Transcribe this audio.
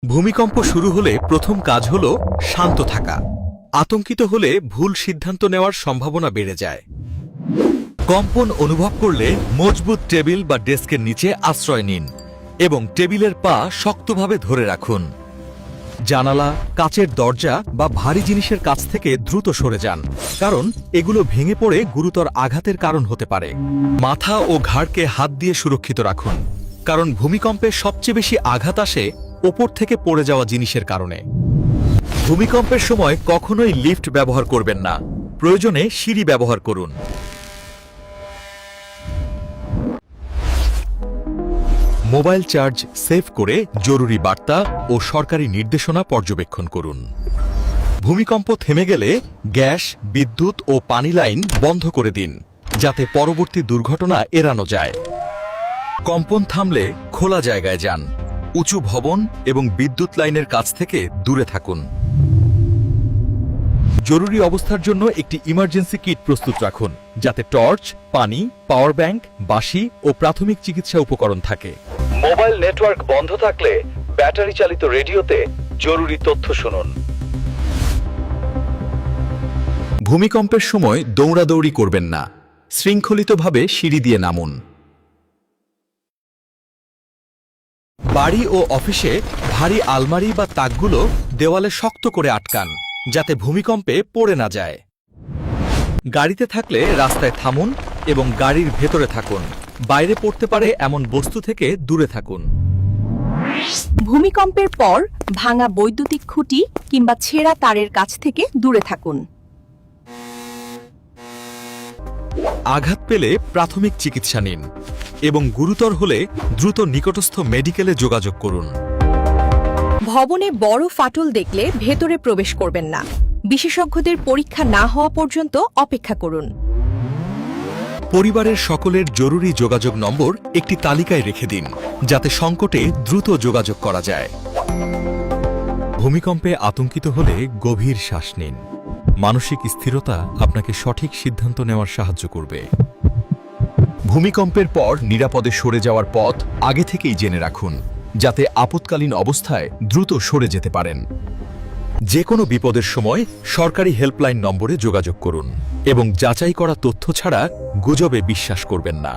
ভূমিকম্প শুরু হলে প্রথম কাজ হল শান্ত থাকা। আতঙ্কিত হলে ভুল সিদ্ধান্ত নেওয়ার সম্ভাবনা বেড়ে যায়। কম্পন অনুভব করলে মজবুত টেবিল বা ডেস্কের নিচে আশ্রয় নিন এবং টেবিলের পা শক্তভাবে ধরে রাখুন। জানালা, কাচের দরজা বা ভারী জিনিসের কাছ থেকে দ্রুত সরে যান, কারণ এগুলো ভেঙে পড়ে গুরুতর আঘাতের কারণ হতে পারে। মাথা ও ঘাড়কে হাত দিয়ে সুরক্ষিত রাখুন, কারণ ভূমিকম্পে সবচেয়ে বেশি আঘাত আসে ওপর থেকে পড়ে যাওয়া জিনিসের কারণে। ভূমিকম্পের সময় কখনোই লিফট ব্যবহার করবেন না, প্রয়োজনে সিঁড়ি ব্যবহার করুন। মোবাইল চার্জ সেভ করে জরুরি বার্তা ও সরকারি নির্দেশনা পর্যবেক্ষণ করুন। ভূমিকম্প থেমে গেলে গ্যাস, বিদ্যুৎ ও পানি লাইন বন্ধ করে দিন, যাতে পরবর্তী দুর্ঘটনা এড়ানো যায়। কম্পন থামলে খোলা জায়গায় যান, উঁচু ভবন এবং বিদ্যুৎ লাইনের কাছ থেকে দূরে থাকুন। জরুরি অবস্থার জন্য একটি ইমার্জেন্সি কিট প্রস্তুত রাখুন, যাতে টর্চ, পানি, পাওয়ার ব্যাংক, বাঁশি ও প্রাথমিক চিকিৎসা উপকরণ থাকে। মোবাইল নেটওয়ার্ক বন্ধ থাকলে ব্যাটারি চালিত রেডিওতে জরুরি তথ্য শুনুন। ভূমিকম্পের সময় দৌড়াদৌড়ি করবেন না, শৃঙ্খলিতভাবে সিঁড়ি দিয়ে নামুন। বাড়ি ও অফিসে ভারী আলমারি বা তাকগুলো দেওয়ালে শক্ত করে আটকান, যাতে ভূমিকম্পে পড়ে না যায়। গাড়িতে থাকলে রাস্তায় থামুন এবং গাড়ির ভেতরে থাকুন। বাইরে পড়তে পারে এমন বস্তু থেকে দূরে থাকুন। ভূমিকম্পের পর ভাঙা বৈদ্যুতিক খুঁটি কিংবা ছেঁড়া তারের কাছ থেকে দূরে থাকুন। আঘাত পেলে প্রাথমিক চিকিৎসা নিন এবং গুরুতর হলে দ্রুত নিকটস্থ মেডিকেলে যোগাযোগ করুন। ভবনে বড় ফাটল দেখলে ভেতরে প্রবেশ করবেন না। বিশেষজ্ঞদের পরীক্ষা না হওয়া পর্যন্ত অপেক্ষা করুন। পরিবারের সকলের জরুরি যোগাযোগ নম্বর একটি তালিকায় রেখে দিন, যাতে সংকটে দ্রুত যোগাযোগ করা যায়। ভূমিকম্পে আতঙ্কিত হলে গভীর শ্বাস নিন। মানসিক স্থিরতা আপনাকে সঠিক সিদ্ধান্ত নেওয়ার সাহায্য করবে। ভূমিকম্পের পর নিরাপদে সরে যাওয়ার পথ আগে থেকেই জেনে রাখুন, যাতে আপৎকালীন অবস্থায় দ্রুত সরে যেতে পারেন। যে কোনো বিপদের সময় সরকারি হেল্পলাইন নম্বরে যোগাযোগ করুন এবং যাচাই করা তথ্য ছাড়া গুজবে বিশ্বাস করবেন না।